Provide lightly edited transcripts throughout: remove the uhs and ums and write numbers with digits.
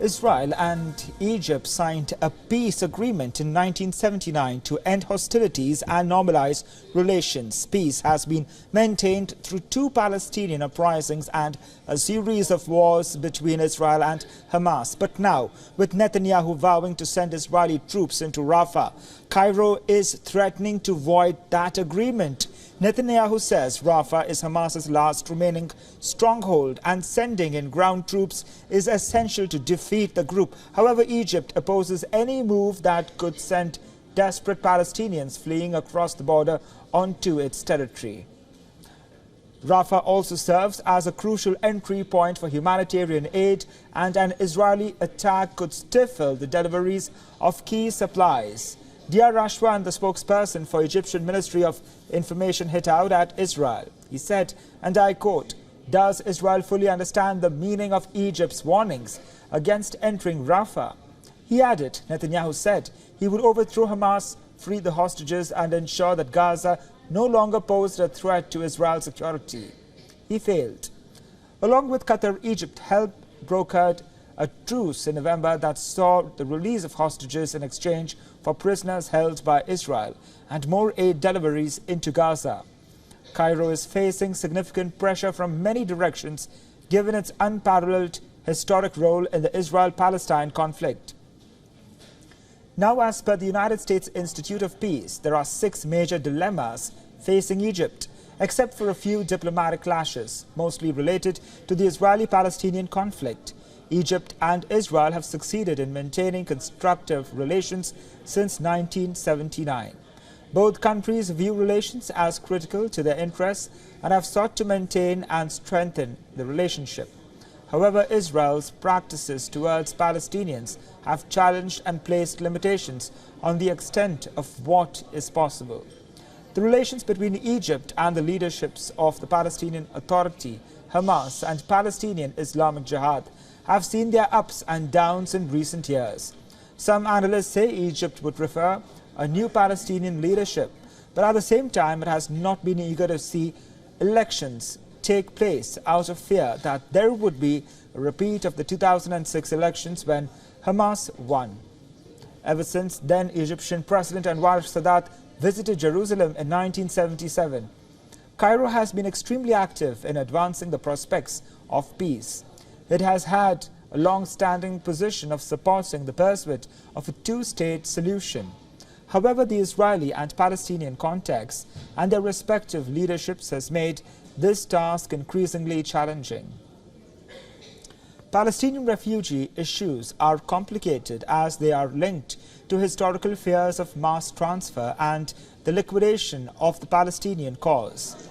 Israel and Egypt signed a peace agreement in 1979 to end hostilities and normalize relations. Peace has been maintained through two Palestinian uprisings and a series of wars between Israel and Hamas. But now, with Netanyahu vowing to send Israeli troops into Rafah, Cairo is threatening to void that agreement. Netanyahu says Rafah is Hamas's last remaining stronghold and sending in ground troops is essential to defeat the group. However, Egypt opposes any move that could send desperate Palestinians fleeing across the border onto its territory. Rafah also serves as a crucial entry point for humanitarian aid, and an Israeli attack could stifle the deliveries of key supplies. Dr. Rashwan, the spokesperson for Egyptian Ministry of Information, hit out at Israel. He said, and I quote, "Does Israel fully understand the meaning of Egypt's warnings against entering Rafah?" He added, Netanyahu said he would overthrow Hamas, free the hostages and ensure that Gaza no longer posed a threat to Israel's security. He failed. Along with Qatar, Egypt helped brokered a truce in November that saw the release of hostages in exchange for prisoners held by Israel and more aid deliveries into Gaza. Cairo is facing significant pressure from many directions given its unparalleled historic role in the Israel-Palestine conflict. Now, as per the United States Institute of Peace, there are 6 major dilemmas facing Egypt, except for a few diplomatic clashes, mostly related to the Israeli-Palestinian conflict. Egypt and Israel have succeeded in maintaining constructive relations since 1979. Both countries view relations as critical to their interests and have sought to maintain and strengthen the relationship. However, Israel's practices towards Palestinians have challenged and placed limitations on the extent of what is possible. The relations between Egypt and the leaderships of the Palestinian Authority, Hamas, and Palestinian Islamic Jihad have seen their ups and downs in recent years. Some analysts say Egypt would prefer a new Palestinian leadership, but at the same time it has not been eager to see elections take place out of fear that there would be a repeat of the 2006 elections when Hamas won. Ever since then, Egyptian President Anwar Sadat visited Jerusalem in 1977. Cairo has been extremely active in advancing the prospects of peace. It has had a long-standing position of supporting the pursuit of a two-state solution. However, the Israeli and Palestinian context and their respective leaderships has made this task increasingly challenging. Palestinian refugee issues are complicated as they are linked to historical fears of mass transfer and the liquidation of the Palestinian cause.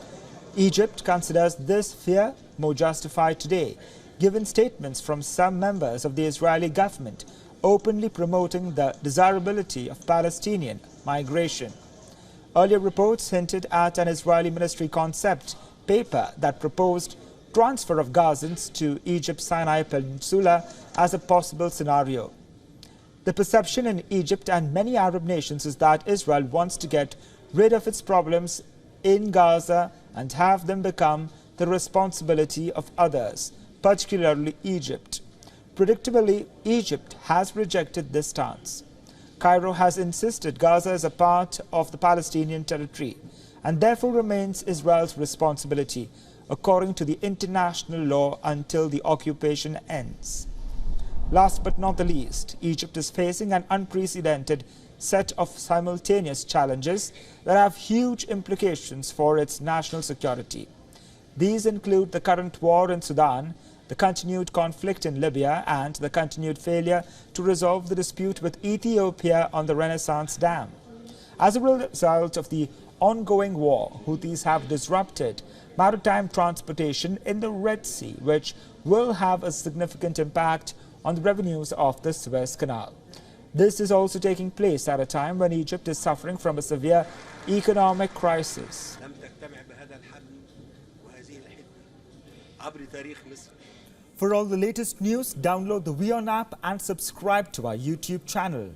Egypt considers this fear more justified today, given statements from some members of the Israeli government openly promoting the desirability of Palestinian migration. Earlier reports hinted at an Israeli ministry concept paper that proposed transfer of Gazans to Egypt's Sinai Peninsula as a possible scenario. The perception in Egypt and many Arab nations is that Israel wants to get rid of its problems in Gaza and have them become the responsibility of others, particularly Egypt. Predictably, Egypt has rejected this stance. Cairo has insisted Gaza is a part of the Palestinian territory and therefore remains Israel's responsibility, according to the international law, until the occupation ends. Last but not the least, Egypt is facing an unprecedented set of simultaneous challenges that have huge implications for its national security. These include the current war in Sudan, the continued conflict in Libya, and the continued failure to resolve the dispute with Ethiopia on the Renaissance Dam. As a result of the ongoing war, Houthis have disrupted maritime transportation in the Red Sea, which will have a significant impact on the revenues of the Suez Canal. This is also taking place at a time when Egypt is suffering from a severe economic crisis. For all the latest news, download the WION app and subscribe to our YouTube channel.